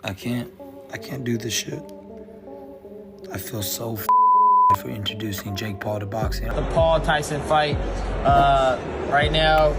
I can't do this shit. I feel so for introducing Jake Paul to boxing. The Paul Tyson fight. Right now,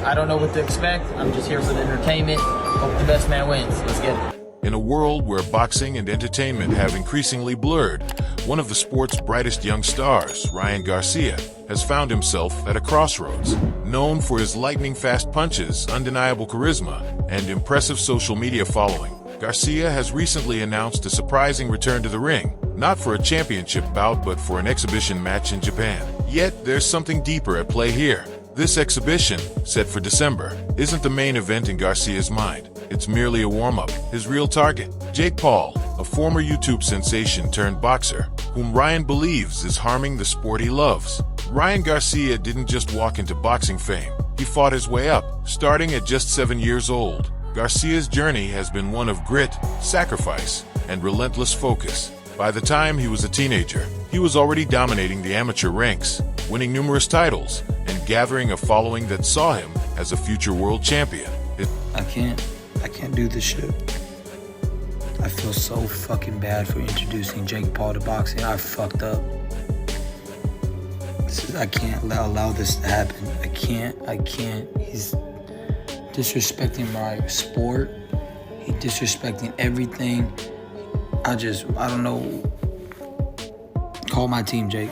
I don't know what to expect. I'm just here for the entertainment. Hope the best man wins. Let's get it. In a world where boxing and entertainment have increasingly blurred, one of the sport's brightest young stars, Ryan Garcia, has found himself at a crossroads. Known for his lightning-fast punches, undeniable charisma, and impressive social media following, Garcia has recently announced a surprising return to the ring, not for a championship bout but for an exhibition match in Japan. Yet, there's something deeper at play here. This exhibition, set for December, isn't the main event in Garcia's mind. It's merely a warm-up. His real target, Jake Paul, a former YouTube sensation turned boxer, whom Ryan believes is harming the sport he loves. Ryan Garcia didn't just walk into boxing fame. He fought his way up, starting at just 7 years old. Garcia's journey has been one of grit, sacrifice, and relentless focus. By the time he was a teenager, he was already dominating the amateur ranks, winning numerous titles, and gathering a following that saw him as a future world champion. I can't do this shit. I feel so fucking bad for introducing Jake Paul to boxing. I fucked up. I can't allow this to happen. I can't. He's disrespecting my sport. He's disrespecting everything. I don't know. Call my team, Jake.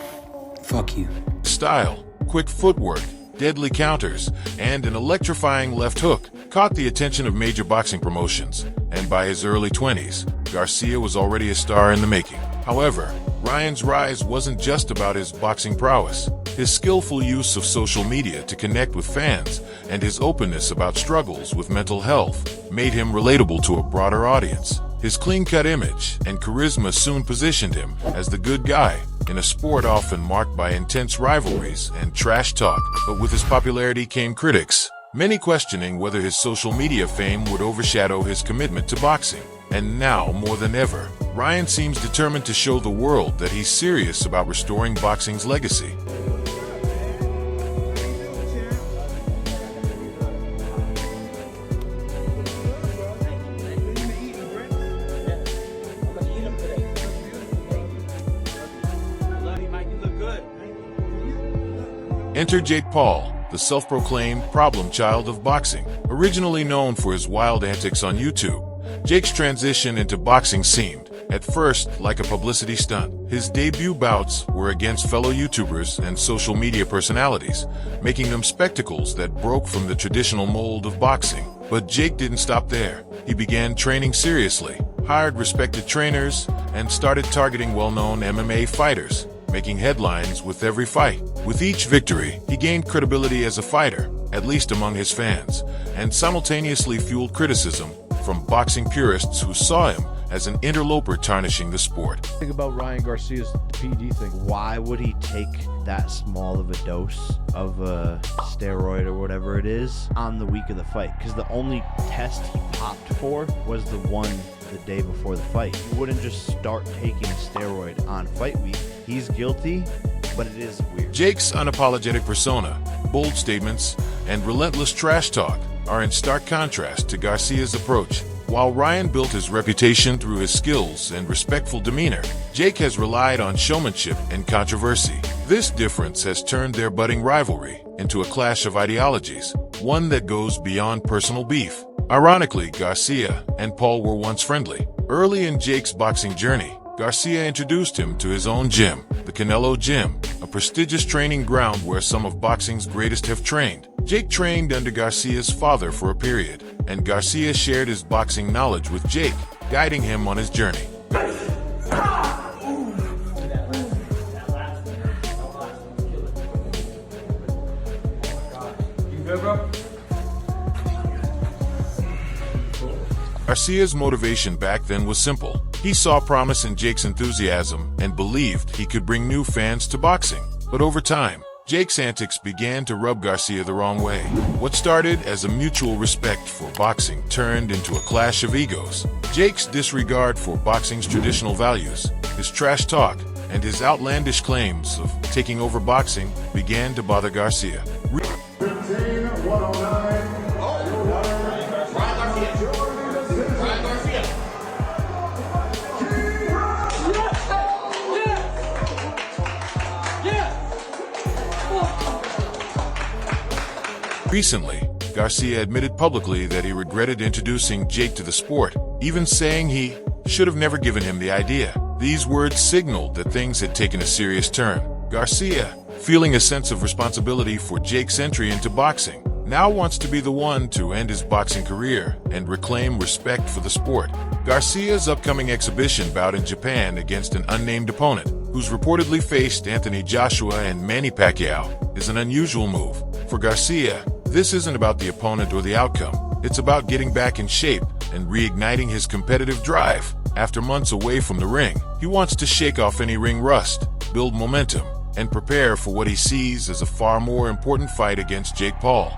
Fuck you. Style, quick footwork, deadly counters, and an electrifying left hook caught the attention of major boxing promotions, and by his early 20s, Garcia was already a star in the making. However, Ryan's rise wasn't just about his boxing prowess. His skillful use of social media to connect with fans and his openness about struggles with mental health made him relatable to a broader audience. His clean-cut image and charisma soon positioned him as the good guy in a sport often marked by intense rivalries and trash talk. But with his popularity came critics, many questioning whether his social media fame would overshadow his commitment to boxing. And now, more than ever, Ryan seems determined to show the world that he's serious about restoring boxing's legacy. Enter Jake Paul, the self-proclaimed problem child of boxing. Originally known for his wild antics on YouTube, Jake's transition into boxing seemed, at first, like a publicity stunt. His debut bouts were against fellow YouTubers and social media personalities, making them spectacles that broke from the traditional mold of boxing. But Jake didn't stop there. He began training seriously, hired respected trainers, and started targeting well-known MMA fighters, making headlines with every fight. With each victory, he gained credibility as a fighter, at least among his fans, and simultaneously fueled criticism from boxing purists who saw him as an interloper tarnishing the sport. Think about Ryan Garcia's PD thing. Why would he take that small of a dose of a steroid or whatever it is on the week of the fight? Because the only test he popped for was the one the day before the fight. You wouldn't just start taking a steroid on fight week. He's guilty, but it is weird. Jake's unapologetic persona, bold statements, and relentless trash talk are in stark contrast to Garcia's approach. While Ryan built his reputation through his skills and respectful demeanor, Jake has relied on showmanship and controversy. This difference has turned their budding rivalry into a clash of ideologies, one that goes beyond personal beef. Ironically, Garcia and Paul were once friendly. Early in Jake's boxing journey, Garcia introduced him to his own gym, the Canelo Gym, a prestigious training ground where some of boxing's greatest have trained. Jake trained under Garcia's father for a period, and Garcia shared his boxing knowledge with Jake, guiding him on his journey. Garcia's motivation back then was simple. He saw promise in Jake's enthusiasm and believed he could bring new fans to boxing. But over time, Jake's antics began to rub Garcia the wrong way. What started as a mutual respect for boxing turned into a clash of egos. Jake's disregard for boxing's traditional values, his trash talk, and his outlandish claims of taking over boxing began to bother Garcia. Ryan Garcia. Recently, Garcia admitted publicly that he regretted introducing Jake to the sport, even saying he should have never given him the idea. These words signaled that things had taken a serious turn. Garcia, feeling a sense of responsibility for Jake's entry into boxing, now wants to be the one to end his boxing career and reclaim respect for the sport. Garcia's upcoming exhibition bout in Japan against an unnamed opponent, who's reportedly faced Anthony Joshua and Manny Pacquiao, is an unusual move. For Garcia, this isn't about the opponent or the outcome. It's about getting back in shape and reigniting his competitive drive. After months away from the ring, he wants to shake off any ring rust, build momentum, and prepare for what he sees as a far more important fight against Jake Paul.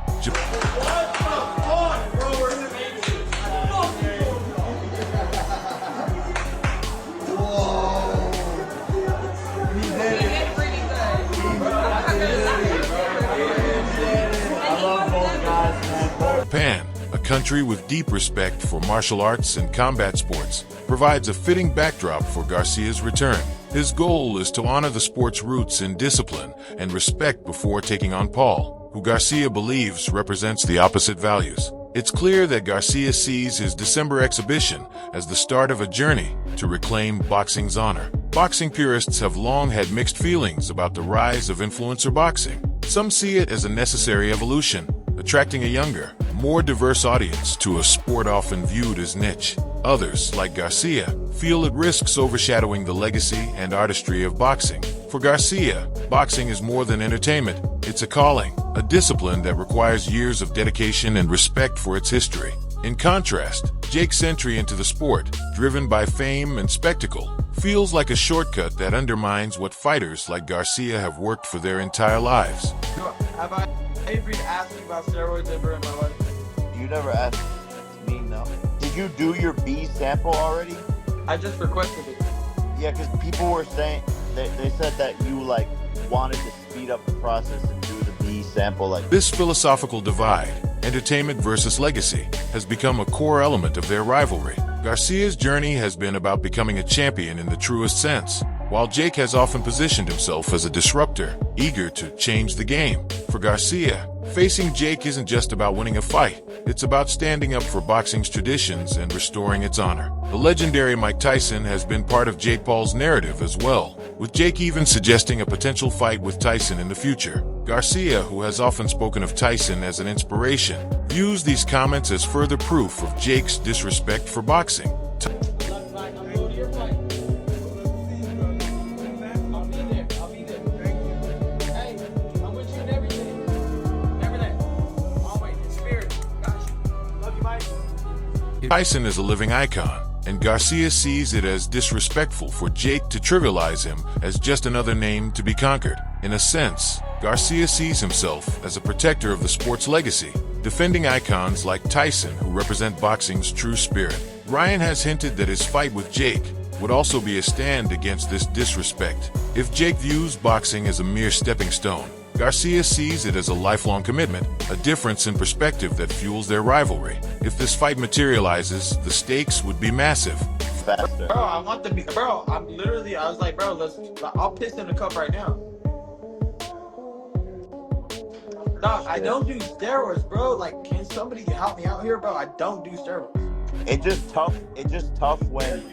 Japan, a country with deep respect for martial arts and combat sports, provides a fitting backdrop for Garcia's return. His goal is to honor the sport's roots in discipline and respect before taking on Paul, who Garcia believes represents the opposite values. It's clear that Garcia sees his December exhibition as the start of a journey to reclaim boxing's honor. Boxing purists have long had mixed feelings about the rise of influencer boxing. Some see it as a necessary evolution, attracting a younger, more diverse audience to a sport often viewed as niche. Others, like Garcia, feel it risks overshadowing the legacy and artistry of boxing. For Garcia, boxing is more than entertainment. It's a calling, a discipline that requires years of dedication and respect for its history. In contrast, Jake's entry into the sport, driven by fame and spectacle, feels like a shortcut that undermines what fighters like Garcia have worked for their entire lives. Have I ever asked you about steroids ever in my life? You never asked me, no. Did you do your B sample already? I just requested it. Yeah, because people were saying, they said that you, like, wanted to speed up the process and do the B sample. This philosophical divide, entertainment versus legacy, has become a core element of their rivalry. Garcia's journey has been about becoming a champion in the truest sense, while Jake has often positioned himself as a disruptor, eager to change the game. For Garcia, facing Jake isn't just about winning a fight. It's about standing up for boxing's traditions and restoring its honor. The legendary Mike Tyson has been part of Jake Paul's narrative as well, with Jake even suggesting a potential fight with Tyson in the future. Garcia, who has often spoken of Tyson as an inspiration, views these comments as further proof of Jake's disrespect for boxing. Tyson is a living icon, and Garcia sees it as disrespectful for Jake to trivialize him as just another name to be conquered. In a sense, Garcia sees himself as a protector of the sport's legacy, defending icons like Tyson who represent boxing's true spirit. Ryan has hinted that his fight with Jake would also be a stand against this disrespect. If Jake views boxing as a mere stepping stone, Garcia sees it as a lifelong commitment, a difference in perspective that fuels their rivalry. If this fight materializes, the stakes would be massive. Faster. Bro, I want to be, bro, I was like, bro, I'll piss in the cup right now. Dog, I don't do steroids, bro. Like, can somebody help me out here, bro? I don't do steroids. It's just tough when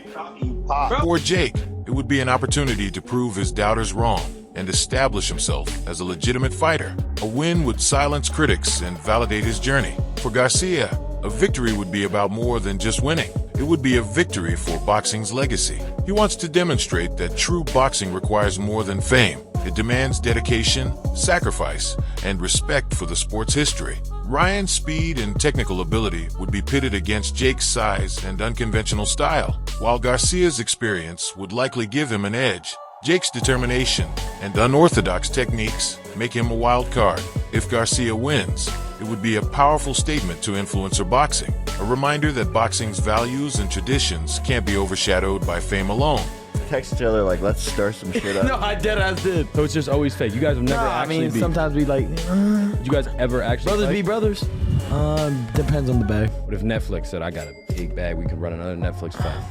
you pop. For Jake, it would be an opportunity to prove his doubters wrong and establish himself as a legitimate fighter. A win would silence critics and validate his journey. For Garcia, a victory would be about more than just winning. It would be a victory for boxing's legacy. He wants to demonstrate that true boxing requires more than fame. It demands dedication, sacrifice, and respect for the sport's history. Ryan's speed and technical ability would be pitted against Jake's size and unconventional style, while Garcia's experience would likely give him an edge. Jake's determination and unorthodox techniques make him a wild card. If Garcia wins, it would be a powerful statement to influencer boxing, a reminder that boxing's values and traditions can't be overshadowed by fame alone. Text each other like, let's stir some shit up. No, I deadass did. So it's just always fake. You guys have never actually be. Sometimes we like, Did you guys ever actually brothers fight? be brothers. Depends on the bag. What if Netflix said, I got a big bag, we could run another Netflix fight?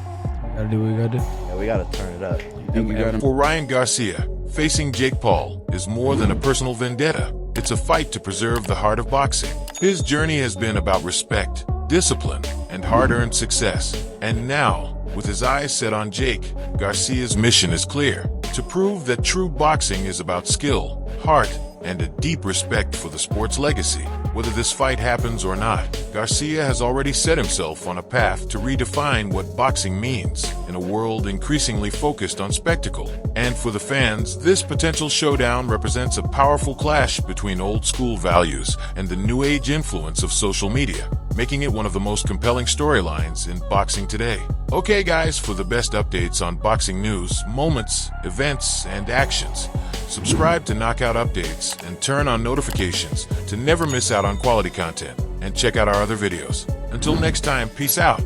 Gotta do what we gotta do. Yeah, we gotta turn it up. For Ryan Garcia, facing Jake Paul is more than a personal vendetta. It's a fight to preserve the heart of boxing. His journey has been about respect, discipline, and hard-earned success. And now, with his eyes set on Jake, Garcia's mission is clear: to prove that true boxing is about skill, heart, and a deep respect for the sport's legacy. Whether this fight happens or not, Garcia has already set himself on a path to redefine what boxing means in a world increasingly focused on spectacle. And for the fans, this potential showdown represents a powerful clash between old-school values and the new-age influence of social media, making it one of the most compelling storylines in boxing today. Okay guys, for the best updates on boxing news, moments, events, and actions, subscribe to Knockout Updates and turn on notifications to never miss out on quality content. And check out our other videos. Until next time, peace out.